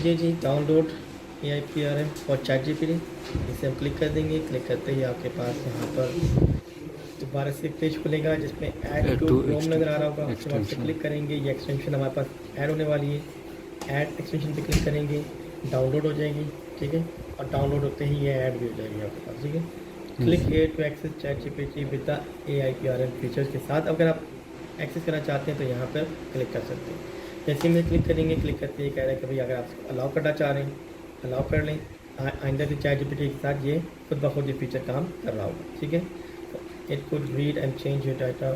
ये जी download AIPRM और ChatGPT, इसे हम क्लिक कर देंगे। क्लिक करते ही आपके पास यहाँ पर दोबारा से पेज खुलेगा जिसमें ऐड टू क्रोम नज़र आ रहा होगा। उसके बाद से क्लिक करेंगे, ये एक्सटेंशन हमारे पास ऐड होने वाली है। ऐड एक्सटेंशन पे क्लिक करेंगे, डाउनलोड हो जाएगी, ठीक है। और डाउनलोड होते ही ये ऐड भी हो जाएगी आपके पास, ठीक है। Click here to access ChatGPT with the AIPRM features के साथ अगर आप एक्सेस करना चाहते हैं तो यहाँ पर क्लिक कर सकते हैं। जैसे में क्लिक करेंगे, क्लिक करते ही कह रहा है कि भाई अगर आप अलाउ करना चाह रहे हैं अलाउ कर लें। आइंदा से ChatGPT के साथ ये खुद ब खुद ये फीचर काम कर रहा होगा, ठीक है। It could read and change your data,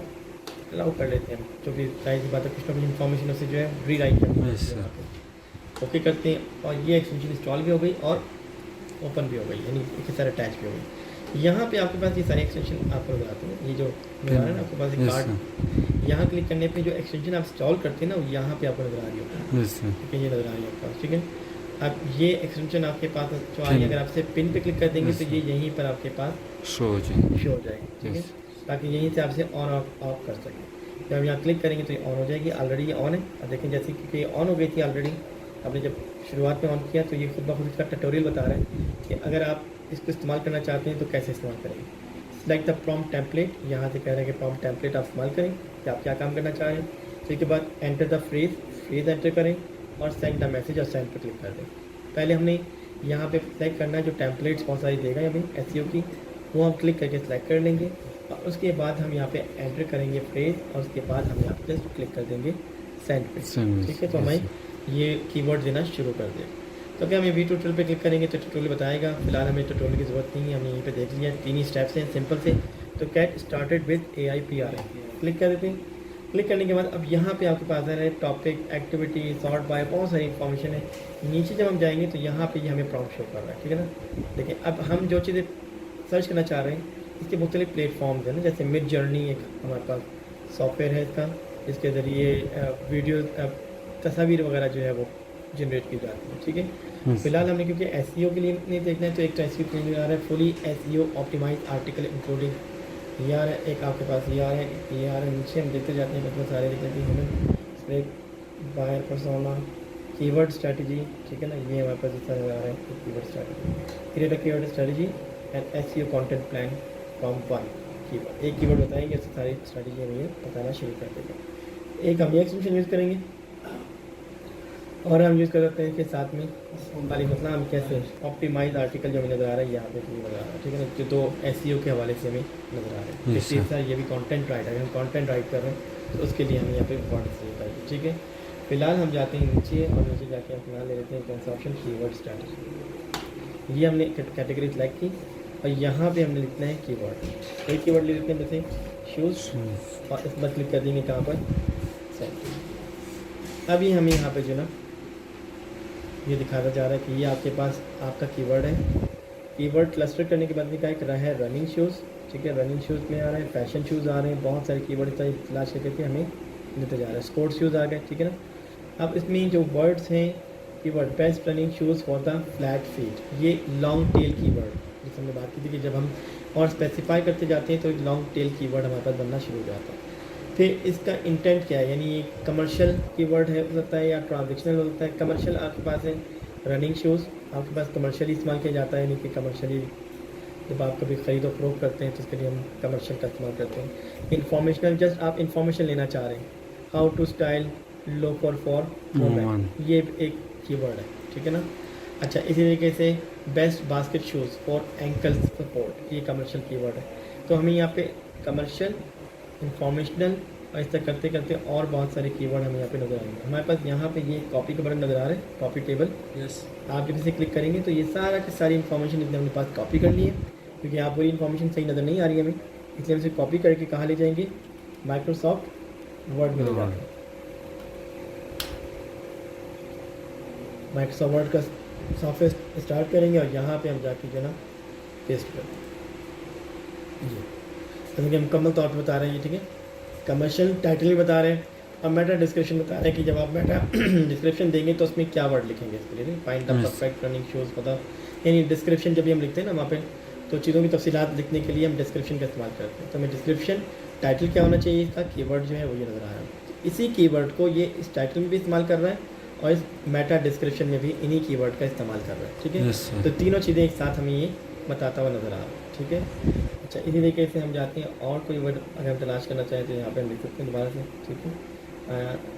allow कर लेते हैं हम, जो भी जाहिर सी बात है कुछ ना कुछ इन्फॉर्मेशन उससे जो है रीराइट करनी है। ओके करते हैं और ये एक्सटेंशन इंस्टॉल भी हो गई और ओपन भी हो गई, यानी एक सारा अटैच भी हो गई। यहाँ पे आपके पास ये सारे एक्सटेंशन आपको नजर आते हैं। ये जो नजर आ रहा है ना आपके पास एक कार्ड, यहाँ क्लिक करने पे जो एक्सटेंशन आप इंस्टॉल करते हैं ना वो यहाँ पे आपको नजर आ रही होगी, ठीक है। ये नजर आ रही है आपके पास, ठीक है। अब ये एक्सटेंशन आपके पास जो आई, अगर आपसे पिन पे क्लिक कर देंगे तो ये यहीं पर आपके पास शो हो जाएगी, ठीक है। ताकि यहीं से आपसे ऑन ऑफ कर सकें। जब यहाँ क्लिक करेंगे तो ये ऑन हो जाएगी, ऑलरेडी ये ऑन है। और देखें जैसे कि ऑन हो गई थी ऑलरेडी, आपने जब शुरुआत में ऑन किया तो ये खुद ब खुद इसका ट्यूटोरियल बता रहा है कि अगर आप इसको इस्तेमाल करना चाहते हैं तो कैसे इस्तेमाल करेंगे। सिलेक्ट द प्रॉम्प्ट टेम्पलेट, यहाँ से कह रहे हैं कि प्रॉम्प्ट टेम्पलेट आप इस्तेमाल करें कि आप क्या काम करना चाह रहे हैं। तो इसके बाद एंटर द फ्रेज एंटर करें और सेंड द मैसेज और सेंड पर क्लिक कर दें। पहले हमने यहाँ पे सेलेक्ट करना है जो टेम्पलेट्स बहुत सारी देगा हमें SEO की, वो हम क्लिक करके सिलेक्ट कर लेंगे। और उसके बाद हम यहाँ पे एंटर करेंगे फ्रेज और उसके बाद हम यहाँ पे जस्ट क्लिक कर देंगे सेंड पे, ठीक है। तो हमें ये कीवर्ड देना शुरू कर दें। तो अगर हम ये ट्यूटोरियल पे क्लिक करेंगे तो ट्यूटोरियल बताएगा। फिलहाल हमें ट्यूटोरियल की ज़रूरत नहीं है, हमने यहीं पे देख लिया, 3 ही स्टेप्स हैं सिंपल से। तो get started with AIPRM click कर देते हैं। क्लिक करने के बाद अब यहाँ पे आपके पास आ रहा है टॉपिक, एक्टिविटी, सॉर्ट बाय, बहुत सारी इन्फॉर्मेशन है। नीचे जब हम जाएंगे तो यहाँ पे ये हमें प्रॉम्प्ट शो कर रहा है, ठीक है ना। देखिए अब हम जो चीज़ें सर्च करना चाह रहे हैं इसके मुख्तलिफ प्लेटफॉर्म्स हैं ना, जैसे मिड जर्नी एक हमारे पास सॉफ्टवेयर है इसका, इसके ज़रिए वीडियो तस्वीर वगैरह जो है वो जनरेट की जाती है, ठीक है। फिलहाल हमने क्योंकि SEO के लिए नहीं देखना है तो एक SEO के लिए आ रहा है fully SEO optimize article including, ये आ रहा है एक आपके पास, ये आ रहा है, ये आ रहा है। नीचे हम देखते जाते हैं कितने सारे देख लेते हैं हमें एक बायर पर्सोना, कीवर्ड स्ट्रेटजी, ठीक है ना। ये हमारे पास इतना आ रहा है keyword strategy, create a keyword strategy and SEO content plan from 1 keyword. एक कीवर्ड बताएंगे उससे सारी स्ट्रेटजी हमें बताना शुरू कर देंगे। एक हम ये एक्सटेंशन यूज़ करेंगे और हम यूज़ कर सकते हैं इसके साथ में वाली मतलब हम कैसे ऑप्टिमाइज आर्टिकल जो हमें नज़र आ रहा है यहाँ पे नज़र आ रहा है, ठीक है ना। जो 2 SEO के हवाले से हमें नज़र आ रहा है। देखिए सर ये भी कंटेंट राइटर, हम कंटेंट राइट कर रहे हैं तो उसके लिए हमें यहाँ पे इंपॉर्टेंस देता है, ठीक है। फिलहाल हम जाते हैं नीचे और नीचे जाके हम फिलहाल ले लेते हैं कौन सा ऑप्शन, कीवर्ड स्ट्रेटजी। ये हमने कैटेगरी सेलेक्ट की और यहाँ पे हमने लिखना है कीवर्ड। कोई कीवर्ड ले लेते हैं जैसे शूज़ और इस पर क्लिक कर देंगे कहाँ पर, सेंड। अभी हमें यहाँ पे जो ना ये दिखाता जा रहा है कि ये आपके पास आपका कीवर्ड है। कीवर्ड क्लस्टर करने के बाद का एक रहा है रनिंग शूज़, ठीक है। रनिंग शूज़ में आ रहे हैं, फैशन शूज़ आ रहे हैं, बहुत सारे कीवर्ड तलाश करके हमें लेते जा रहा है। स्पोर्ट्स शूज़ आ गए, ठीक है ना। अब इसमें जो वर्ड्स हैं keyword best running shoes for the flat feet, ये लॉन्ग टेल कीवर्ड जिस हमने बात की थी कि जब हम और स्पेसिफाई करते जाते हैं तो लॉन्ग टेल कीवर्ड हमारे पास बनना शुरू हो जाता है। फिर इसका इंटेंट क्या है, यानी ये कमर्शियल कीवर्ड है हो सकता है या ट्रांजेक्शनल हो सकता है। कमर्शियल आपके पास है रनिंग शूज़, आपके पास कमर्शियली इस्तेमाल किया जाता है, यानी कि कमर्शियली जब आप कभी ख़रीद और फरोख्त करते हैं तो इसके लिए हम कमर्शियल का इस्तेमाल करते हैं। इन्फॉर्मेशनल, जस्ट आप इन्फॉर्मेशन लेना चाह रहे हैं, how to style loafer for women, ये एक कीवर्ड है, ठीक है ना। अच्छा इसी तरीके से best basket shoes for ankle support, ये कमर्शियल कीवर्ड है। तो हमें यहाँ पे कमर्शियल, इंफॉर्मेशनल और इस तरह करते करते और बहुत सारे कीवर्ड हमें यहाँ पे नज़र आएंगे। हमारे पास यहाँ पे ये कॉपी का बटन नज़र आ रहा है, कॉपी टेबल। आप जब इसे क्लिक करेंगे तो ये सारा की सारी इन्फॉर्मेशन इतने अपने पास कॉपी कर ली है, क्योंकि यहाँ पूरी इन्फॉर्मेशन सही नज़र नहीं आ रही है हमें, इसलिए हम इसे कॉपी करके कहाँ ले जाएंगे, माइक्रोसॉफ्ट वर्ड में ले जाएंगे। माइक्रोसॉफ्ट वर्ड का सॉफ्टवेयर स्टार्ट करेंगे और यहाँ पे हम जाके जो ना पेस्ट कर देंगे। जैसे कि हम मुकम्मल तौर पे बता रहे हैं ये, ठीक है। कमर्शियल टाइटल भी बता रहे हैं और मेटा डिस्क्रिप्शन बता रहे हैं कि जब आप मेटा डिस्क्रिप्शन देंगे तो उसमें क्या वर्ड लिखेंगे इसके लिए, find the perfect running shoes पता, यानी डिस्क्रिप्शन जब भी हम लिखते हैं ना वहाँ पे तो चीज़ों की तफसीलात लिखने के लिए हम डिस्क्रिप्शन का इस्तेमाल करते हैं। तो हमें डिस्क्रिप्शन टाइटल क्या होना चाहिए, इसका कीवर्ड जो है वो ये नज़र आ रहा है। इसी कीवर्ड को ये इस टाइटल में भी इस्तेमाल कर रहा है और इस मेटा डिस्क्रिप्शन में भी इन्हीं कीवर्ड का इस्तेमाल कर रहा है, ठीक है। Yes, sir. तो तीनों चीज़ें एक साथ हमें ये बताता हुआ नज़र आ रहा है, ठीक है। अच्छा, इसी तरीके से हम जाते हैं और कोई वर्ड अगर हम तलाश करना चाहें तो यहाँ पे हम लिख सकते हैं दोबारा से, ठीक है।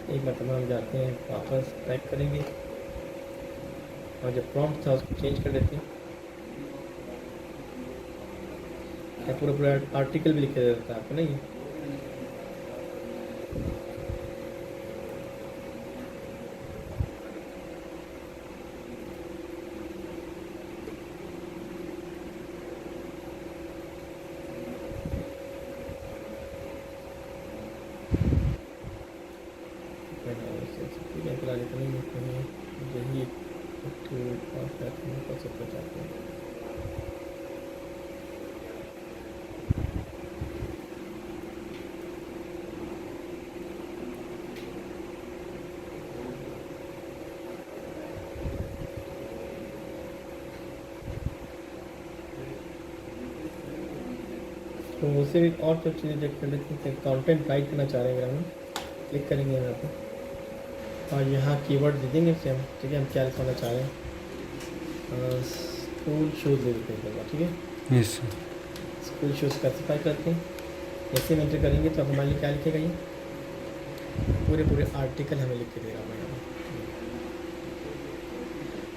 एक मरतबा हम जाते हैं, वापस टाइप करेंगे और जो प्रॉम्प्ट था उसको चेंज कर देते हैं। या पूरा पूरा आर्टिकल भी लिख के देता है आपको, नहीं? ठीक है, फिलहाल इतना ही लिखते हैं। यही एक टूल और प्लेटफॉर्म कर सकते चाहते हैं। तो उससे भी और कुछ चीज़ें चेक कर लेते हैं। कंटेंट राइट करना चाह रहे हैं अगर हम क्लिक करेंगे यहाँ पे और यहाँ कीवर्ड दे देंगे उससे हम, ठीक है। हम क्या लिखवाना चाह रहे हैं, स्कूल शूज़ दे देते हैं, ठीक है। Yes, sir. School shoes specify करते हैं। जैसे हम एंटर करेंगे तो अब हमारे लिए क्या लिखेगा, ये पूरे पूरे आर्टिकल हमें लिख के दे रहा है।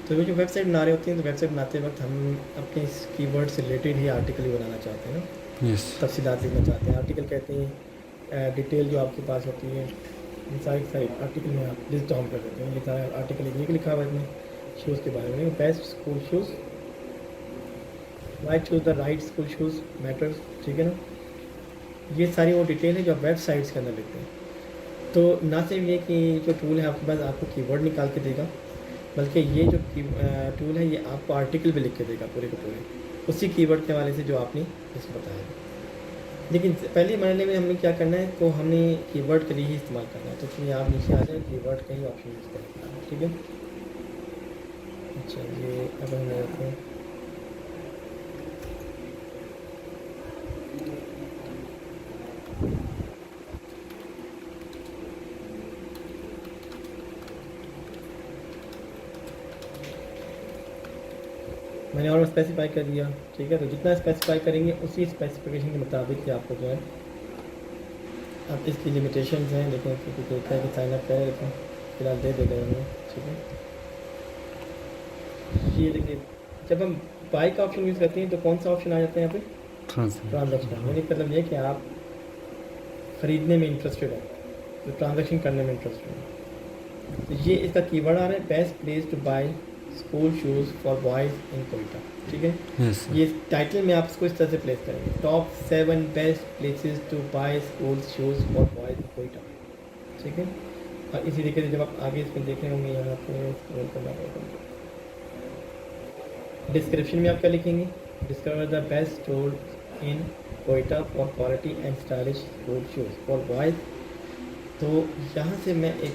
तो ये जो वेबसाइट बना रहे होते हैं तो वेबसाइट बनाते वक्त हम अपने इस कीवर्ड से रिलेटेड ही आर्टिकल ही बनाना चाहते हैं ना, Yes. तफसीलात लिखना चाहते हैं। आर्टिकल कहते हैं डिटेल जो आपके पास होती है, ये सारी आर्टिकल में आप लिस्ट डाउन कर देते हैं। ये सारा आर्टिकल ये लिखा हुआ है इसमें शूज़ के बारे में, best school shoes, why choose the right school shoes matters, ठीक है ना। ये सारी वो डिटेल है जो आप वेबसाइट्स के अंदर लिखते हैं। तो ना सिर्फ ये कि जो टूल है आपके पास आपको कीवर्ड निकाल के देगा, बल्कि ये जो टूल है ये आपको आर्टिकल भी लिख के देगा पूरे के पूरे उसी कीवर्ड के हवाले से जो आपने इसको बताया। लेकिन पहले मरहले में हमें क्या करना है, तो हमने कीवर्ड के लिए ही इस्तेमाल करना है। तो फिर आप नीचे आ जाए, कीवर्ड का ही ऑप्शन यूज़ करें, ठीक है। अच्छा, ये अब हम लेते हैं मैंने और स्पेसिफाई कर दिया, ठीक है। तो जितना स्पेसिफाई करेंगे उसी स्पेसिफिकेशन के मुताबिक ही आपको जो है, अब इसकी लिमिटेशंस हैं, लेकिन क्योंकि देखता है कि साइन अप करें, लेकिन फिलहाल दे देगा हमें, ठीक है। ये देखिए, जब हम बाई का ऑप्शन यूज़ करते हैं तो कौन सा ऑप्शन आ जाता है यहाँ पे, ट्रांजैक्शन। यानी मतलब ये कि आप ख़रीदने में इंटरेस्टेड हैं, तो ट्रांजैक्शन करने में इंटरेस्टेड हैं। तो ये इसका कीवर्ड आ रहा है, best place two by school shoes for boys in Quetta, ठीक है। Yes, sir. ये टाइटल में आप इसको इस तरह से प्लेस करेंगे, top 7 best places to buy school shoes for boys in Quetta, ठीक है। और इसी तरीके से जब आप आगे इसमें देख रहे होंगे, यहाँ पे स्क्रॉल करना पड़ेगा। डिस्क्रिप्शन में आप क्या लिखेंगे, discover the best store in Quetta for quality and stylish school shoes for boys. तो यहाँ से मैं एक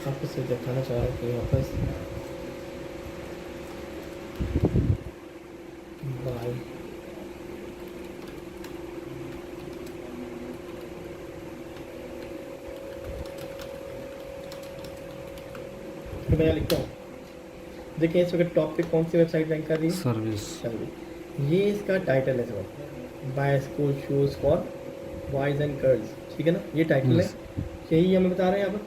आपको सिर्फ दिखाना चाह रहा हूँ कि यहाँ पर बाय तो मैं लिखता हूँ, देखिए इस वक्त टॉप पे कौन सी वेबसाइट रैंक कर रही है, Service. ये इसका टाइटल है सब, buy school shoes for boys and girls, ठीक है ना। ये टाइटल है, Yes. यही हमें बता रहे हैं यहाँ पर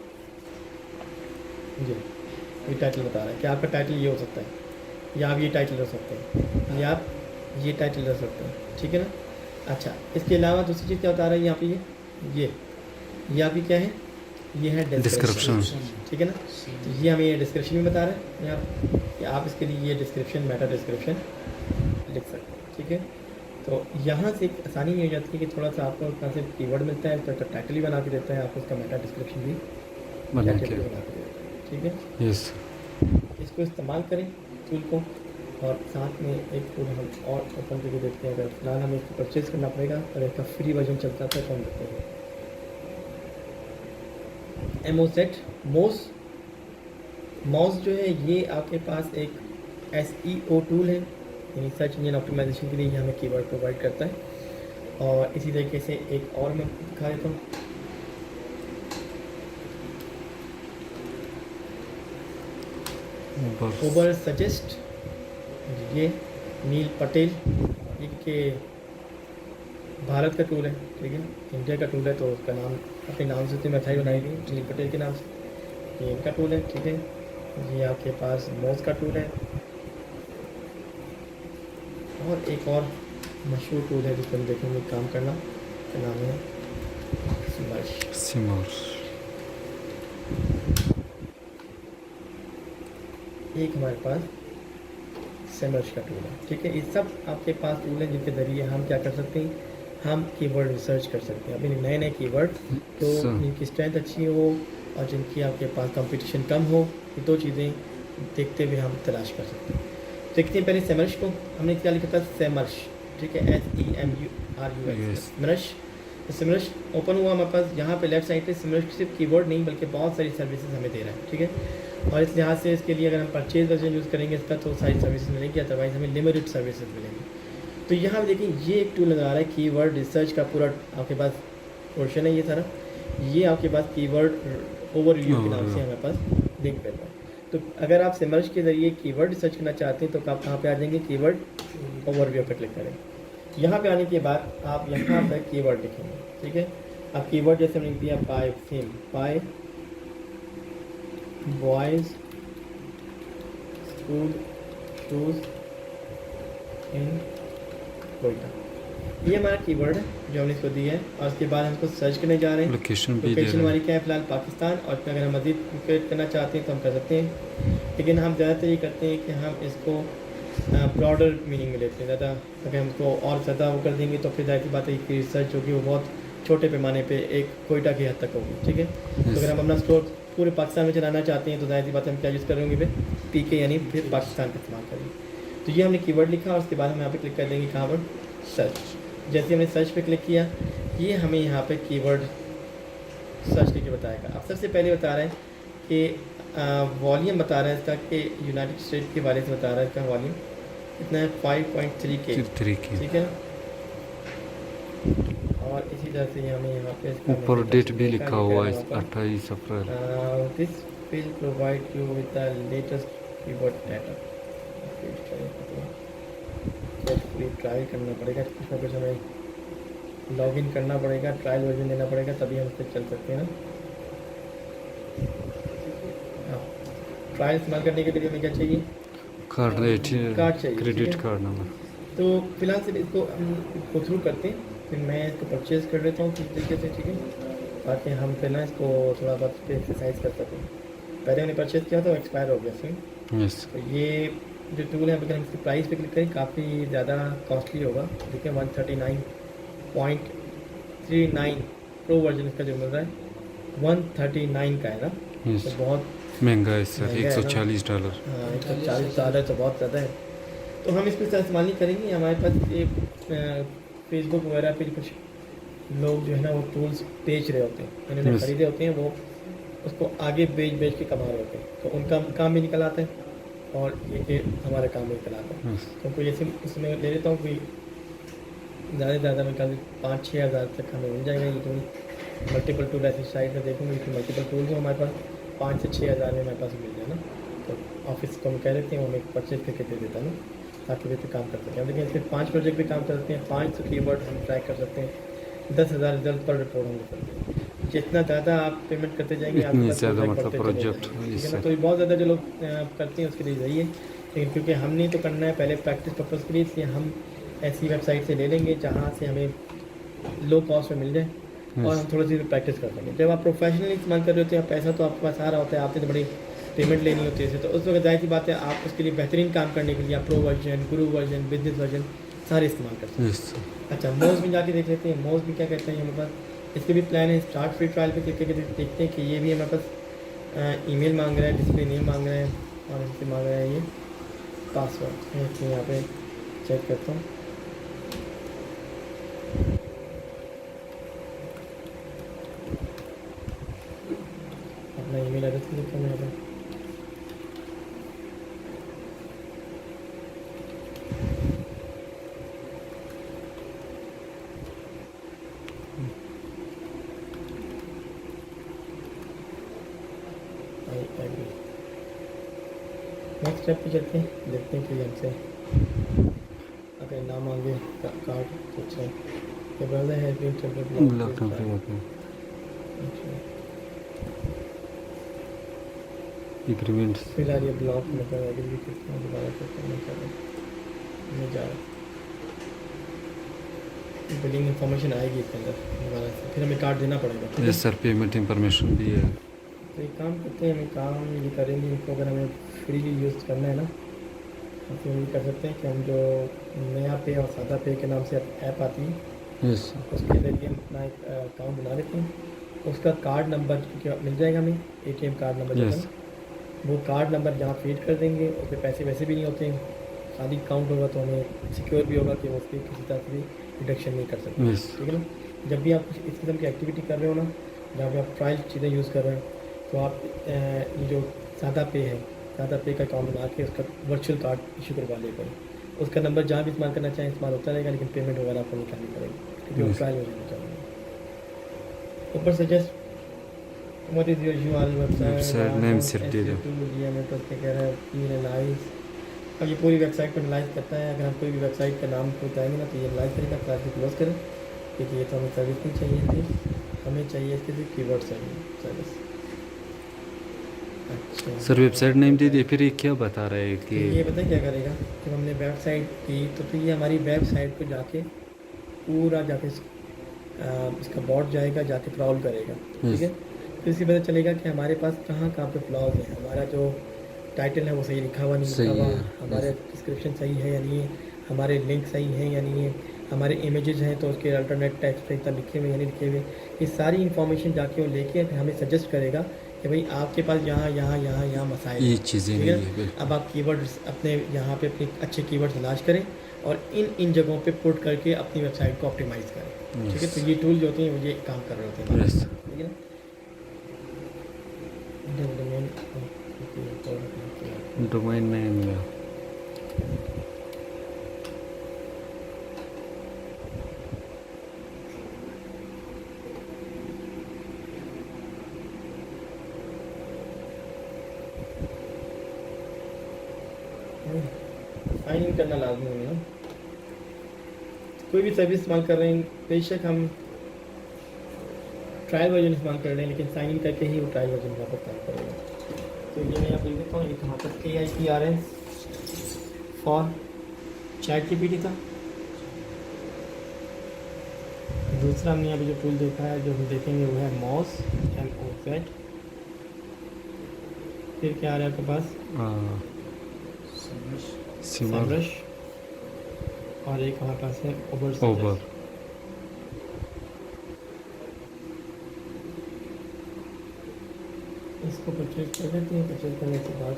जी। ये टाइटल बता रहा है कि आपका टाइटल ये हो सकता है, या आप ये टाइटल रख सकते हैं, या आप ये टाइटल रख सकते हैं, ठीक है ना। अच्छा, इसके अलावा दूसरी चीज़ क्या बता रहा है यहाँ पे, ये आपकी क्या है, ये है डिस्क्रिप्शन, ठीक है ना। तो ये हमें ये डिस्क्रिप्शन में बता रहा है यहाँ कि आप इसके लिए ये डिस्क्रिप्शन, मेटा डिस्क्रिप्शन लिख सकते हैं, ठीक है। तो यहाँ से एक आसानी ये हो जाती है कि थोड़ा सा आपको कहाँ से कीवर्ड मिलता है, तो टाइटल भी बना के देता है आपको, उसका मेटा डिस्क्रिप्शन भी बना बना के के देता है, ठीक है। Yes. इसको इस्तेमाल करें टूल को, और साथ में एक टूल हम और ओपन करके देखते हैं। अगर फिलहाल हमें इसको परचेज़ करना पड़ेगा, अगर इसका फ्री वर्जन चलता था तो हम देखते हैं एमोसेट मॉस जो है, ये आपके पास एक SEO टूल है, यानी सर्च इंजन ऑप्टिमाइजेशन के लिए ये हमें कीवर्ड प्रोवाइड करता है। और इसी तरीके से एक और मैं दिखा देता हूँ, उबर सजेस्ट, ये नील पटेल, ये के भारत का टूल है, ठीक है, इंडिया का टूल है, तो उसका नाम अपने नाम से मिठाई बनाई गई नील पटेल के नाम से, ये इनका टूल है, ठीक है। ये आपके पास मोज का टूल है, और एक और मशहूर टूल है जिस पर हम देखेंगे काम करना, का नाम है सिमर्श। एक हमारे पास सिमर्श का टूल है, ठीक है। ये सब आपके पास टूल है जिनके ज़रिए हम क्या कर सकते हैं, हम कीवर्ड रिसर्च कर सकते हैं, अपने नए नए कीवर्ड, तो जिनकी स्ट्रेंथ अच्छी हो और जिनकी आपके पास कंपटीशन कम हो, ये दो चीज़ें देखते हुए हम तलाश कर सकते हैं। देखते हैं पहले सिमर्श को, हमने क्या लिखा था, सिमर्श, ठीक है, SEMURUS, सिमर्श। तो सिमर्श ओपन हुआ हमारे पास, यहाँ पे लेफ्ट साइड पे सिमर्श सिर्फ कीवर्ड नहीं बल्कि बहुत सारी सर्विसेज हमें दे रहा है, ठीक है। और इस लिहाज से इसके लिए अगर हम परचेज वर्जन यूज़ करेंगे इसका तो सारी सर्विसेज मिलेंगी, अदरवाइज हमें लिमिटेड सर्विसेज मिलेंगी। तो यहाँ पे देखिए ये एक टूल नज़र आ रहा है, कीवर्ड रिसर्च का पूरा आपके पास पोर्शन है ये सारा, ये आपके पास कीवर्ड ओवरव्यू के नाम से हमारे पास लिंक मिल रहा है। तो अगर आप सिमर्श के ज़रिए कीवर्ड रिसर्च करना चाहते हैं तो आप कहाँ पे आ जाएंगे, कीवर्ड ओवरव्यू पर क्लिक करें। यहाँ पे आने के बाद आप यहाँ पर कीवर्ड लिखेंगे, ठीक है। आप कीवर्ड जैसे हमने लिख दिया बाय फेम, buy boys school shoes in Quetta, ये हमारा कीवर्ड है जो हमने इसको दिया है। और उसके बाद हम इसको सर्च करने जा रहे हैं, लोकेशन हमारी क्या है फिलहाल पाकिस्तान, और अगर हम मज़ीद क्रिएट करना चाहते हैं तो हम कर सकते हैं, लेकिन हम ज़्यादातर ये करते हैं कि हम इसको ब्रॉडर मीनिंग में लेते हैं ज़्यादा। अगर हम इसको और ज़्यादा वो कर देंगे तो फिर जाहिर बात है कि रिसर्च होगी वो बहुत छोटे पैमाने पे एक कोयटा की हद तक होगी, ठीक है। तो अगर हम अपना स्टोर पूरे पाकिस्तान में चलाना चाहते हैं तो जाहिर सी बात है हम क्या यूज़ करेंगे फिर PK यानी फिर पाकिस्तान का इस्तेमाल करेंगे। तो ये हमने कीवर्ड लिखा और उसके बाद हम यहाँ पे क्लिक कर देंगे कहाँ पर, सर्च। जैसे हमने सर्च पे क्लिक किया, ये हमें यहाँ पे कीवर्ड सर्च करके बताएगा। अब सबसे पहले बता रहे हैं कि वॉल्यूम बता रहा है इसका, कि यूनाइटेड स्टेट के वाले से बता रहा है इसका वॉल्यूम कितना है, 5.3K, ठीक है। और इसी तरह से हमें यहाँ पे ऊपर डेट भी लिखा हुआ है 28 April. This will provide you with the latest keyword data. Trial करना पड़ेगा, कुछ ना कुछ हमें लॉग इन करना पड़ेगा, ट्रायल वर्जन देना पड़ेगा, तभी हम इस पर चल सकते हैं ना। ट्रायल इस्तेमाल करने के लिए हमें क्या चाहिए, कार्ड चाहिए, क्रेडिट कार्ड नंबर। तो फिलहाल सिर्फ इसको हम गो थ्रू करते हैं, फिर मैं इसको परचेज़ कर लेता हूँ किस तरीके से, ठीक है, ताकि हम फिर ना इसको थोड़ा बहुत एक्सरसाइज कर सकें। पहले मैंने परचेज़ किया था, एक्सपायर हो गया फिर। यस। तो ये जो टूल है अगर हम इसकी प्राइस पे क्लिक करें काफ़ी ज़्यादा कॉस्टली होगा, देखिए 139.39 प्रो वर्जन इसका जो मिल रहा है 139 का है ना, तो बहुत महंगा है सर, $140। हाँ, $140 तो बहुत ज़्यादा है। तो हम इसको इस्तेमाल नहीं करेंगे। हमारे पास ये फेसबुक वगैरह पे कुछ लोग जो है ना वो टूल्स बेच रहे होते हैं, इन्होंने ख़रीदे होते हैं, वो उसको आगे बेच के कमा रहे होते हैं, तो उनका काम भी निकल आता है और ये हमारा काम भी निकल आता है। तो कोई ऐसे इसमें ले लेता हूँ, कोई ज़्यादा से ज़्यादा मैं कभी 5-6 हज़ार तक हमें मिल जाएगा ये टूल। मल्टीपल टूल ऐसी साइट में देखूँगी कि मल्टीपल टूल्स हो हमारे पास 5 से 6 हज़ार में हमारे पास मिल जाए ना, तो ऑफिस को हम कह देते हैं, हमें परचेज करके दे देता है ना, ताकि वे पे काम कर सकें। लेकिन इसमें 5 प्रोजेक्ट भी काम कर सकते हैं, 500 कीवर्ड हम ट्रैक कर सकते हैं, 10,000 रिजल्ट पर रिपोर्ट हम कर सकते हैं। जितना ज़्यादा आप पेमेंट करते जाएंगे इतनी ज़्यादा मतलब प्रोजेक्ट, ठीक है ना। तो ये बहुत ज़्यादा जो लोग करते हैं उसके लिए सही है, लेकिन क्योंकि हमने तो करना है पहले प्रैक्टिस पर्पज़ के लिए, इसलिए हम ऐसी वेबसाइट से ले लेंगे जहाँ से हमें लो कॉस्ट में मिल जाए और हम थोड़ी सी प्रैक्टिस कर सकें। जब आप प्रोफेशनली इस्तेमाल कर रहे होते हैं, पैसा तो आपके पास आ रहा होता है, आपने तो बड़ी पेमेंट लेनी होती है, तो उस वक्त जाहिर सी बात है आप उसके लिए बेहतरीन काम करने के लिए आप प्रो वर्जन, गुरु वर्जन, बिजनेस वर्जन सारे इस्तेमाल करते हैं। अच्छा, मोज में जाके देख लेते हैं, मोज में क्या कहते हैं हमारे पास। इसके भी प्लान है, स्टार्ट फ्री ट्रायल पे क्लिक करके देखते हैं कि ये भी हमारे पास ईमेल मांग रहा है, डिस्प्ले नेम मांग रहा है और इससे मांग रहा है ये पासवर्ड। मैं यहाँ पे चेक करता हूँ। अपना ईमेल एड्रेस लिखता हूँ यहाँ पर। नेक्स्ट स्टेप पे चलते हैं, देखते हैं कि हमसे अगर नाम मांगे कार्ड तो अच्छा है। The browser has been temporarily block blocked. Temperature अच्छा, एग्रीमेंट्स फिलहाल ये ब्लॉक मतलब एग्री भी करते हैं, दोबारा करते हैं, नहीं जा रहा। बिलिंग इन्फॉर्मेशन आएगी इसके अंदर दोबारा से, फिर हमें कार्ड देना पड़ेगा, ठीक है? यस सर पेमेंट इंफॉर्मेशन भी है तो एक काम करते हैं, हमें काम ये करेंगे, इनको अगर हमें फ्रीली यूज़ करना है ना, तो फिर हम ये कर सकते हैं कि हम जो नया पे और सादा पे के नाम से ऐप आती है, यस उसके ज़रिए हम अपना एक अकाउंट बना लेते हैं। उसका कार्ड नंबर मिल जाएगा हमें, एटीएम कार्ड नंबर जो है यस ना, वो कार्ड नंबर यहाँ फीड कर देंगे। उस पर पैसे वैसे भी नहीं होते हैं, खाली अकाउंट होगा तो हमें सिक्योर भी होगा कि वो उस पर किसी तरह से भी डिडक्शन नहीं कर सकते, यस ठीक है ना? जब भी आप कुछ इस किस्म की एक्टिविटी कर रहे हो ना, जहाँ पे आप ट्रायल चीज़ें यूज़ कर रहे हो, तो आप ये जो सादा पे है, सादा पे का अकाउंट बना के उसका वर्चुअल कार्ड इशू करवा ले करें। उसका नंबर जहाँ भी इस्तेमाल करना चाहें इस्तेमाल होता रहेगा, लेकिन पेमेंट वगैरह आपको नहीं करनी पड़ेगी, क्योंकि वो Yes. ट्रायल हो जाना चाहिए। ऊपर suggest what is your URL Website name सिर्फ दे दो। ये हमें तो क्या कह रहा है, एनालाइज। अब ये पूरी वेबसाइट को एनालाइज करता है। अगर हम कोई भी वेबसाइट का नाम को बताएंगे ना, तो ये एनालाइज करेगा, क्लास को क्लोज करें, क्योंकि ये तो हमें सर्विस नहीं चाहिए थी, हमें चाहिए इसके सिर्फ कीवर्ड सर्विस। अच्छा, सर वेबसाइट नेम दे दिए, फिर ये क्या बता रहा है तो ये कि पता है क्या करेगा, जब हमने वेबसाइट की तो फिर ये हमारी वेबसाइट को जाके पूरा जाके इसका बॉट जाएगा, जाके क्रॉल करेगा, ठीक है? फिर इससे पता चलेगा कि हमारे पास कहाँ कहाँ पे फ्लॉज हैं, हमारा जो टाइटल है वो सही लिखा हुआ नहीं सही लिखा हुआ, है, हमारे डिस्क्रिप्शन सही है या नहीं है, हमारे लिंक सही हैं या नहीं है, हमारे इमेजेस हैं तो उसके अल्टरनेट टेक्स्ट पे इतना लिखे हुए या नहीं लिखे हुए। ये सारी इन्फॉर्मेशन जाके वो लेके फिर हमें सजेस्ट करेगा कि भाई आपके पास यहाँ यहाँ यहाँ यहाँ मसाइल ये हैं, चीज़ें ठीक नहीं है? है बिल्कुल। अब आप कीवर्ड्स अपने यहाँ पे अपने अच्छे कीवर्ड तलाश करें और इन जगहों पे पुट करके अपनी वेबसाइट को ऑप्टिमाइज़ करें, ठीक है? तो ये टूल जो होते हैं वो ये काम कर रहे होते हैं, यस ठीक है ना? डोमेन नेम या साइन इन करना लाजमी है ना, कोई भी सर्विस इस्तेमाल कर रहे हैं, बेशक हम ट्रायल वर्जन इस्तेमाल कर रहे हैं, लेकिन साइन इन करके ही वो ट्रायल वर्जन वापस काम करेगा। तो ये मैं यहाँ पे लिख देता हूँ, ये कहाँ पर KIPRN फॉर ChatGPT था। दूसरा हमने यहाँ पे जो टूल देखा है, जो हम देखेंगे वो है MOZ, MOZ। फिर क्या आ रहा है आपके पास, सिमर SEMrush, और एक हमारे पास है ओवर इसको परचेज कर लेते हैं। परचेज करने के बाद